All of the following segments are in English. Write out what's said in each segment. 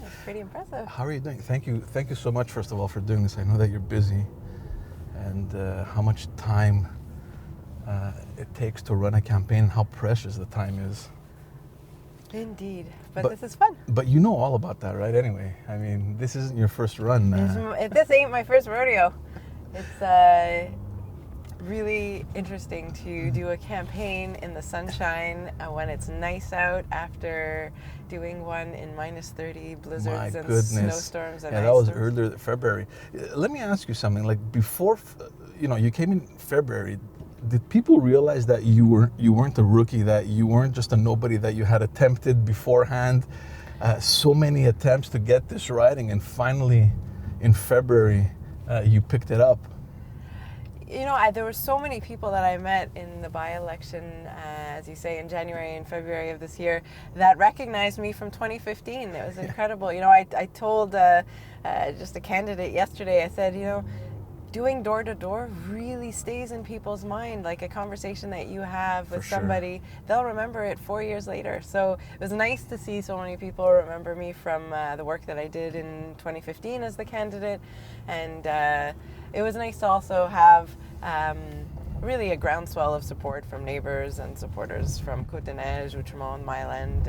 it's pretty impressive. How are you doing? Thank you so much, first of all, for doing this. I know that you're busy, and how much time it takes to run a campaign, and how precious the time is. Indeed, but this is fun. But you know all about that, right? Anyway, I mean, this isn't your first run. This ain't my first rodeo. It's really interesting to do a campaign in the sunshine when it's nice out after doing one in -30 blizzards and snowstorms and ice that was storms. earlier February. Let me ask you something. Like before, you came in February. Did people realize that you weren't a rookie, that you weren't just a nobody, that you had attempted beforehand so many attempts to get this riding, and finally in February you picked it up? There were so many people that I met in the by-election, as you say, in January and February of this year, that recognized me from 2015. It was incredible. I told just a candidate yesterday, I said, doing door-to-door really stays in people's mind, like a conversation that you have with somebody, they'll remember it 4 years later. So it was nice to see so many people remember me from the work that I did in 2015 as the candidate. And it was nice to also have really a groundswell of support from neighbors and supporters from Côte-des-Neiges, Outremont, Myland.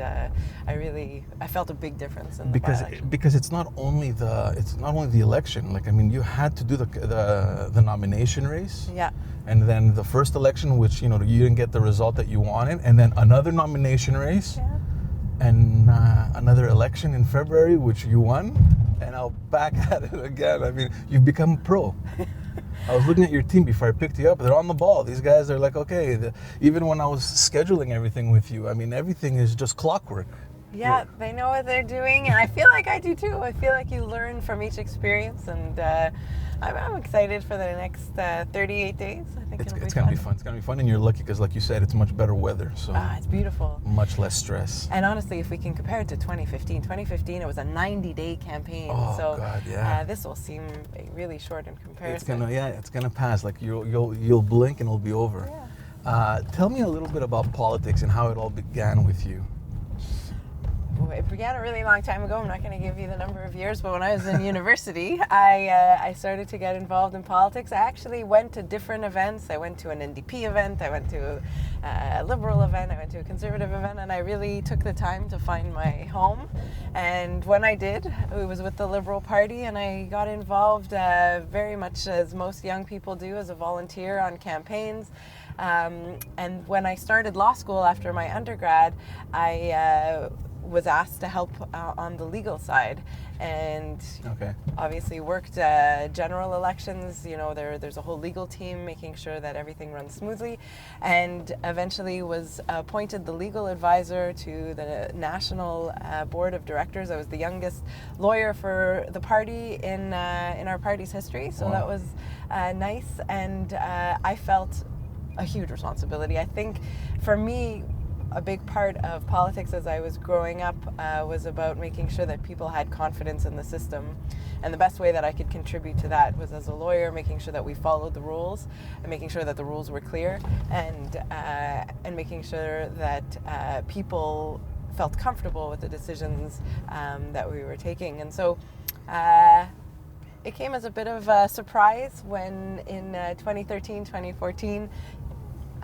I felt a big difference in the by-election. Because it's not only the election. Like, I mean, you had to do the nomination race. Yeah. And then the first election, which you didn't get the result that you wanted, and then another nomination race. Yeah. And another election in February, which you won, and now back at it again. I mean, you've become a pro. I was looking at your team before I picked you up. They're on the ball. These guys are like, okay. Even when I was scheduling everything with you, I mean, everything is just clockwork. Yeah, they know what they're doing, and I feel like I do too. I feel like you learn from each experience, and I'm excited for the next 38 days. I think it's going to be fun. It's going to be fun, and you're lucky because, like you said, it's much better weather. So it's beautiful. Much less stress. And honestly, if we can compare it to 2015, it was a 90-day campaign. Oh, so God, yeah. This will seem really short in comparison. It's gonna pass. Like you'll blink and it'll be over. Yeah. Tell me a little bit about politics and how it all began with you. It began a really long time ago. I'm not going to give you the number of years, but when I was in university, I started to get involved in politics. I actually went to different events. I went to an NDP event, I went to a Liberal event, I went to a Conservative event, and I really took the time to find my home. And when I did, it was with the Liberal Party, and I got involved very much as most young people do, as a volunteer on campaigns. And when I started law school after my undergrad, I was asked to help on the legal side, and obviously worked general elections. There's a whole legal team making sure that everything runs smoothly, and eventually was appointed the legal advisor to the National Board of Directors. I was the youngest lawyer for the party in our party's history, so that was nice, and I felt a huge responsibility. I think for me, a big part of politics as I was growing up was about making sure that people had confidence in the system. And the best way that I could contribute to that was as a lawyer, making sure that we followed the rules and making sure that the rules were clear, and making sure that people felt comfortable with the decisions that we were taking. And so it came as a bit of a surprise when in 2013, 2014,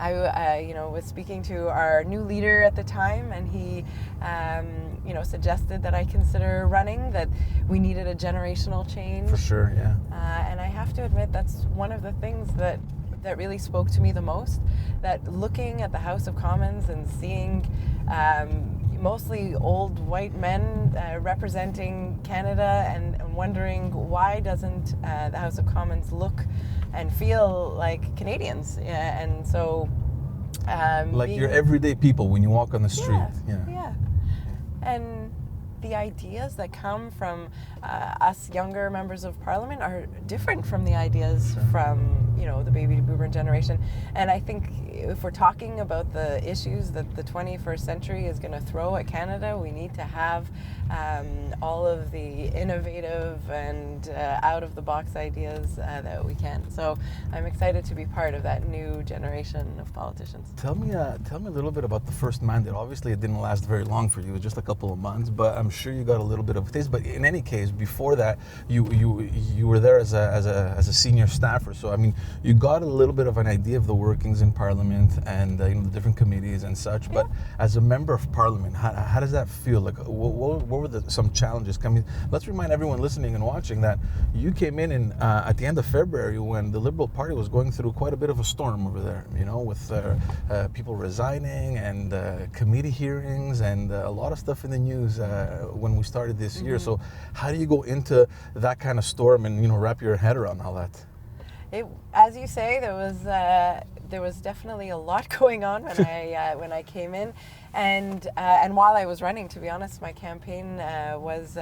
I was speaking to our new leader at the time, and he, suggested that I consider running, that we needed a generational change. For sure, yeah. And I have to admit, that's one of the things that really spoke to me the most, that looking at the House of Commons and seeing mostly old white men representing Canada, and wondering why doesn't the House of Commons look and feel like Canadians. And so like your everyday people when you walk on the street. Yeah. And the ideas that come from us younger members of Parliament are different from the ideas from the baby boomer generation. And I think if we're talking about the issues that the 21st century is going to throw at Canada, we need to have all of the innovative and out-of-the-box ideas that we can. So I'm excited to be part of that new generation of politicians. Tell me a little bit about the first mandate. Obviously, it didn't last very long for you; it was just a couple of months. But I'm sure you got a little bit of a taste. But in any case, before that, you were there as a senior staffer. So I mean, you got a little bit of an idea of the workings in Parliament and the different committees and such. Yeah. But as a member of Parliament, how does that feel? Like, what were some challenges coming? Let's remind everyone listening and watching that you came in at the end of February when the Liberal Party was going through quite a bit of a storm over there. With people resigning and committee hearings and a lot of stuff in the news when we started this year. So how do you go into that kind of storm and wrap your head around all that? As you say, there was definitely a lot going on when I came in, and while I was running, to be honest, my campaign was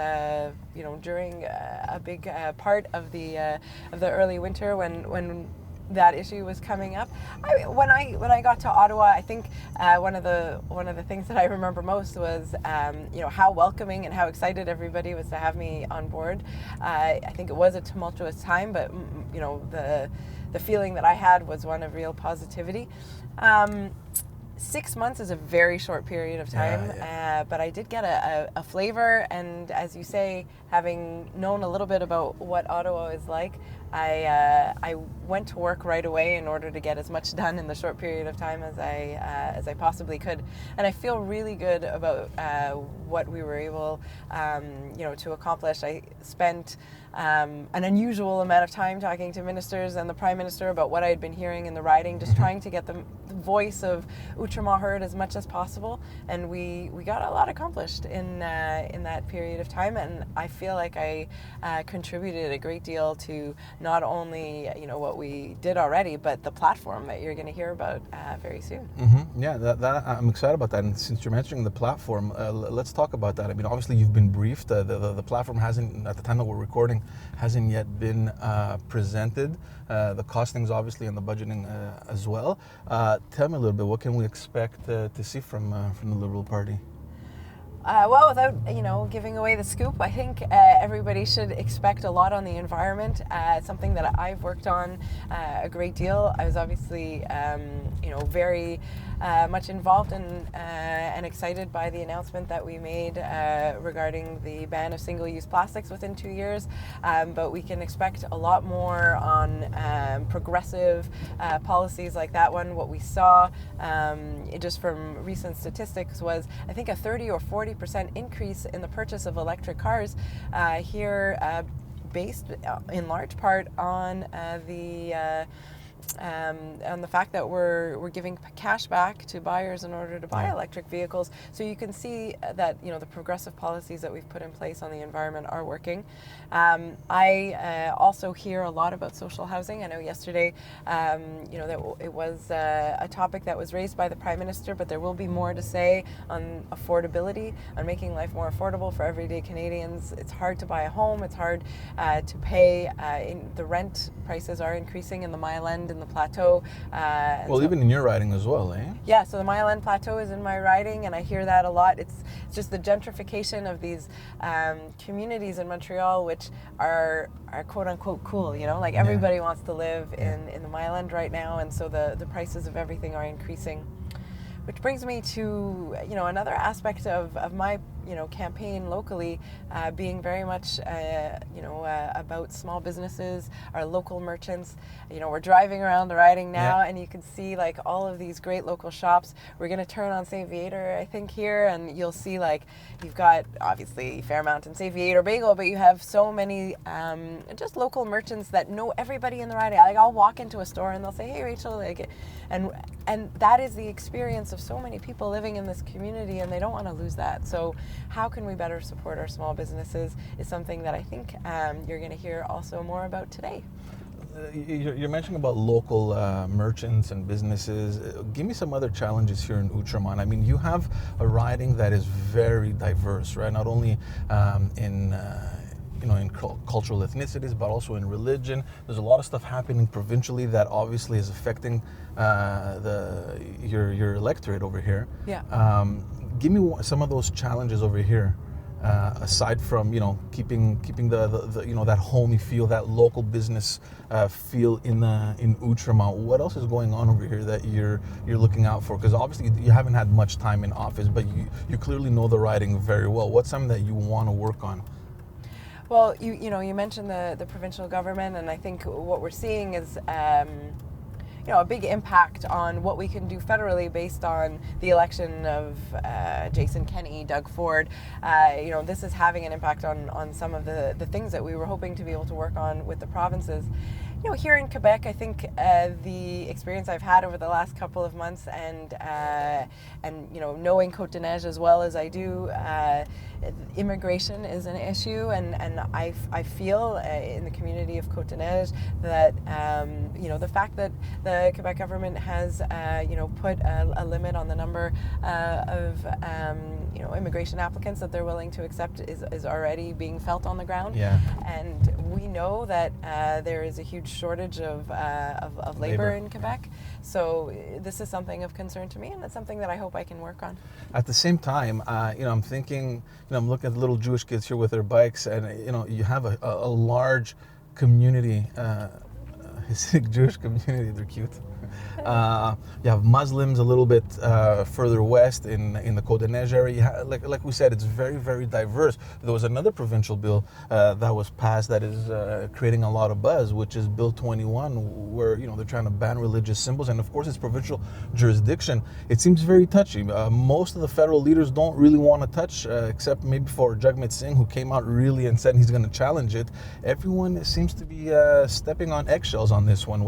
during a big part of the early winter when that issue was coming up. When I got to Ottawa, I think one of the things that I remember most was how welcoming and how excited everybody was to have me on board. I think it was a tumultuous time, but the feeling that I had was one of real positivity. 6 months is a very short period of time, but I did get a flavor, and as you say, having known a little bit about what Ottawa is like, I went to work right away in order to get as much done in the short period of time as I possibly could, and I feel really good about what we were able to accomplish. I spent an unusual amount of time talking to ministers and the Prime Minister about what I had been hearing in the riding, just trying to get the voice of Outremont heard as much as possible, and we got a lot accomplished in that period of time, and I feel like I contributed a great deal to not only what we did already, but the platform that you're going to hear about very soon. Mm-hmm. Yeah, that I'm excited about that. And since you're mentioning the platform, let's talk about that. I mean, obviously you've been briefed. The platform hasn't, at the time that we're recording, hasn't yet been presented. The costings, obviously, and the budgeting as well. Tell me a little bit. What can we expect to see from the Liberal Party? Well, without giving away the scoop, I think everybody should expect a lot on the environment. Something that I've worked on a great deal. I was obviously very much involved and excited by the announcement that we made regarding the ban of single-use plastics within 2 years. But we can expect a lot more on progressive policies like that one. What we saw just from recent statistics was, I think, a 30 or 40% increase in the purchase of electric cars here, based in large part on the fact that we're giving cash back to buyers in order to buy electric vehicles. So you can see that the progressive policies that we've put in place on the environment are working. I also hear a lot about social housing. I know yesterday that it was a topic that was raised by the Prime Minister, but there will be more to say on affordability, on making life more affordable for everyday Canadians. It's hard to buy a home. It's hard to pay. The rent prices are increasing in the Mile End and the Plateau. Well, even in your riding as well, eh? Yeah, so the Mile End Plateau is in my riding, and I hear that a lot. It's just the gentrification of these communities in Montreal, which are quote unquote cool, like everybody wants to live in the Mile End right now, and so the prices of everything are increasing. Which brings me to another aspect of my campaign locally, being very much about small businesses, our local merchants. We're driving around the riding now, and you can see like all of these great local shops. We're going to turn on St. Viator, I think, here, and you'll see like you've got obviously Fairmount and St. Viator Bagel, but you have so many just local merchants that know everybody in the riding. Like I'll walk into a store and they'll say, "Hey, Rachel," and that is the experience of so many people living in this community, and they don't want to lose that. So how can we better support our small businesses is something that I think you're going to hear also more about today. You're mentioning about local merchants and businesses. Give me some other challenges here in Outremont. I mean, you have a riding that is very diverse, right? Not only in cultural ethnicities, but also in religion. There's a lot of stuff happening provincially that obviously is affecting your electorate over here. Yeah. Give me some of those challenges over here. Aside from keeping the that homey feel, that local business feel in Outremont, what else is going on over here that you're looking out for? Because obviously you haven't had much time in office, but you clearly know the riding very well. What's something that you want to work on? Well, you mentioned the provincial government, and I think what we're seeing is a big impact on what we can do federally based on the election of Jason Kenney, Doug Ford. This is having an impact on some of the things that we were hoping to be able to work on with the provinces. Here in Quebec, I think the experience I've had over the last couple of months, and knowing Côte-des-Neiges as well as I do, immigration is an issue, and I feel in the community of Côte-des-Neiges that the fact that the Quebec government has put a limit on the number of immigration applicants that they're willing to accept is already being felt on the ground. Yeah. And we know that there is a huge shortage of labor in Quebec. So this is something of concern to me, and it's something that I hope I can work on. At the same time, I'm thinking, I'm looking at the little Jewish kids here with their bikes, and you have a large community, Hasidic Jewish community. They're cute. You have Muslims a little bit further west in the Côte-des-Neiges area. Like we said, it's very, very diverse. There was another provincial bill that was passed that is creating a lot of buzz, which is Bill 21, where they're trying to ban religious symbols, and of course it's provincial jurisdiction. It seems very touchy. Most of the federal leaders don't really want to touch, except maybe for Jagmeet Singh, who came out really and said he's going to challenge it. Everyone seems to be stepping on eggshells on this one.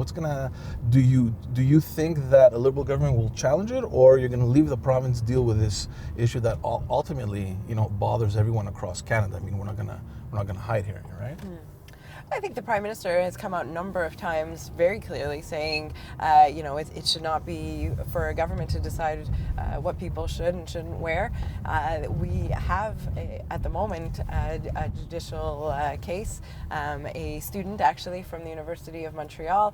Do you think that a Liberal government will challenge it, or you're going to leave the province deal with this issue that ultimately, bothers everyone across Canada? I mean, we're not going to hide here, right? I think the Prime Minister has come out a number of times very clearly saying, it should not be for a government to decide what people should and shouldn't wear. We have, at the moment, a judicial case. A student, actually, from the University of Montreal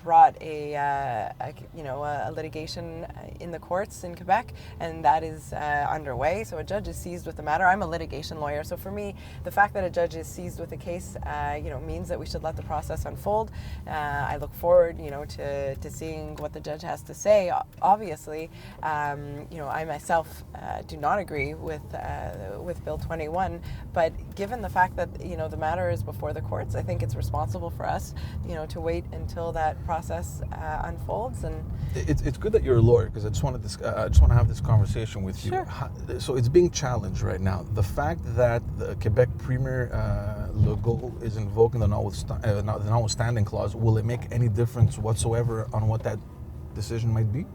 brought a litigation in the courts in Quebec, and that is underway. So a judge is seized with the matter. I'm a litigation lawyer, so for me, the fact that a judge is seized with a case, means that we should let the process unfold. I look forward, to seeing what the judge has to say. Obviously, I myself do not agree with Bill 21, but given the fact that the matter is before the courts, I think it's responsible for us, to wait until that process unfolds. And it's good that you're a lawyer, because I just want to have this conversation with you. Sure. So it's being challenged right now. The fact that the Quebec Premier Legault is invoking the notwithstanding clause, will it make any difference whatsoever on what that decision might be?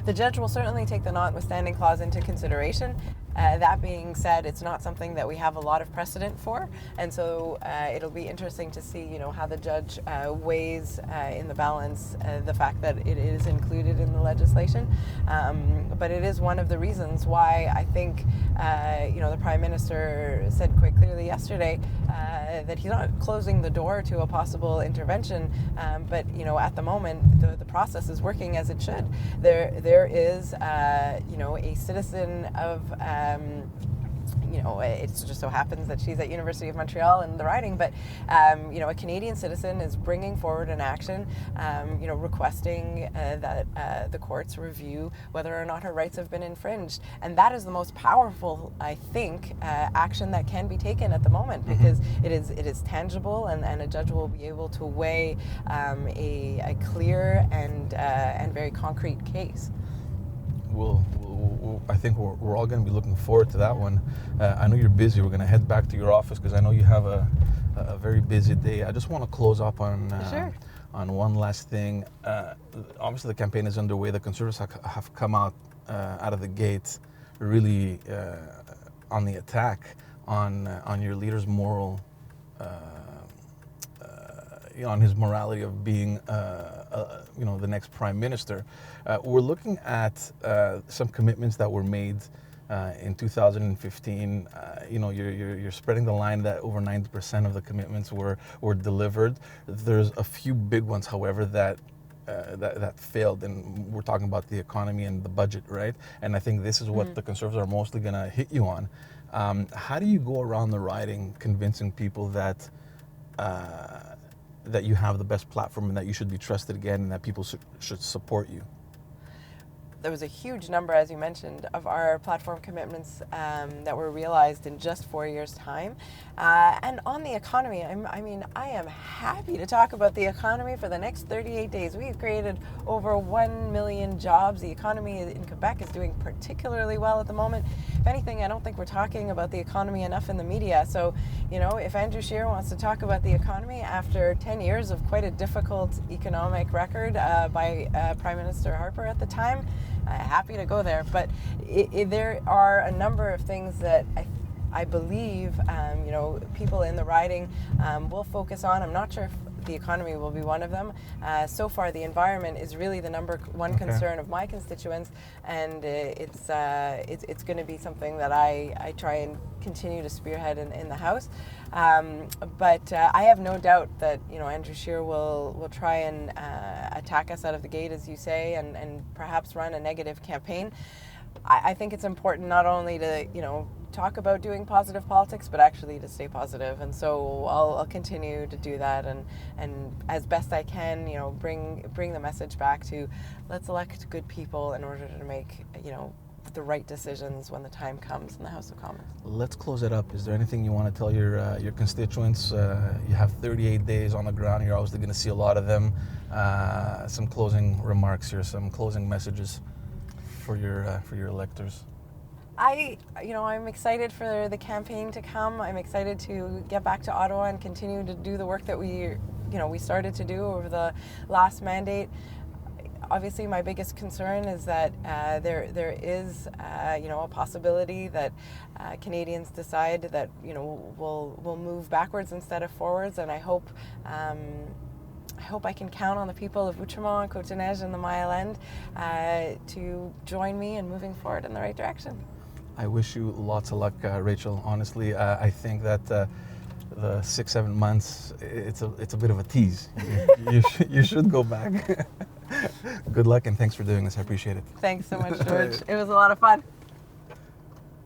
The judge will certainly take the notwithstanding clause into consideration. That being said, it's not something that we have a lot of precedent for, and so it'll be interesting to see, how the judge weighs in the balance the fact that it is included in the legislation. But it is one of the reasons why I think, the Prime Minister said quite clearly yesterday that he's not closing the door to a possible intervention, but at the moment the process is working as it should. There is a citizen of it just so happens that she's at University of Montreal in the riding, but a Canadian citizen is bringing forward an action, requesting that the courts review whether or not her rights have been infringed, and that is the most powerful, I think, action that can be taken at the moment, because it is tangible, and a judge will be able to weigh a clear and very concrete case. I think we're all going to be looking forward to that one. I know you're busy. We're going to head back to your office because I know you have a very busy day. I just want to close up on Sure. on one last thing. Obviously, the campaign is underway. The Conservatives have come out of the gate really on the attack on your leader's moral, on his morality of being, the next prime minister. We're looking at some commitments that were made In 2015, you're spreading the line that over 90% of the commitments were delivered. There's a few big ones, however, that failed, and we're talking about the economy and the budget, right? And I think this is what the Conservatives are mostly going to hit you on. How do you go around the riding convincing people that you have the best platform and that you should be trusted again and that people should support you? There was a huge number, as you mentioned, of our platform commitments that were realized in just 4 years' time. And on the economy, I am happy to talk about the economy for the next 38 days. We've created over 1 million jobs. The economy in Quebec is doing particularly well at the moment. If anything, I don't think we're talking about the economy enough in the media. So, if Andrew Scheer wants to talk about the economy after 10 years of quite a difficult economic record by Prime Minister Harper at the time, happy to go there. But there are a number of things that I believe people in the riding will focus on. I'm not sure if the economy will be one of them. So far, the environment is really the number one concern of my constituents, and it's going to be something that I try and continue to spearhead in the House. But I have no doubt that Andrew Scheer will try and attack us out of the gate, as you say, and perhaps run a negative campaign. I think it's important not only to talk about doing positive politics, but actually to stay positive. And so I'll continue to do that, and as best I can, bring the message back to let's elect good people in order to make the right decisions when the time comes in the House of Commons. Let's close it up. Is there anything you want to tell your constituents? You have 38 days on the ground. You're obviously going to see a lot of them. Some closing remarks here, some closing messages for your electors. I'm excited for the campaign to come. I'm excited to get back to Ottawa and continue to do the work that we started to do over the last mandate. Obviously, my biggest concern is that there is a possibility that Canadians decide that we'll move backwards instead of forwards, and I hope I can count on the people of Outremont, Côte-Neige, and the Mile End to join me in moving forward in the right direction. I wish you lots of luck, Rachel. Honestly, I think that the 6-7 months, it's a bit of a tease. You should go back. Good luck, and thanks for doing this. I appreciate it. Thanks so much, George. It was a lot of fun.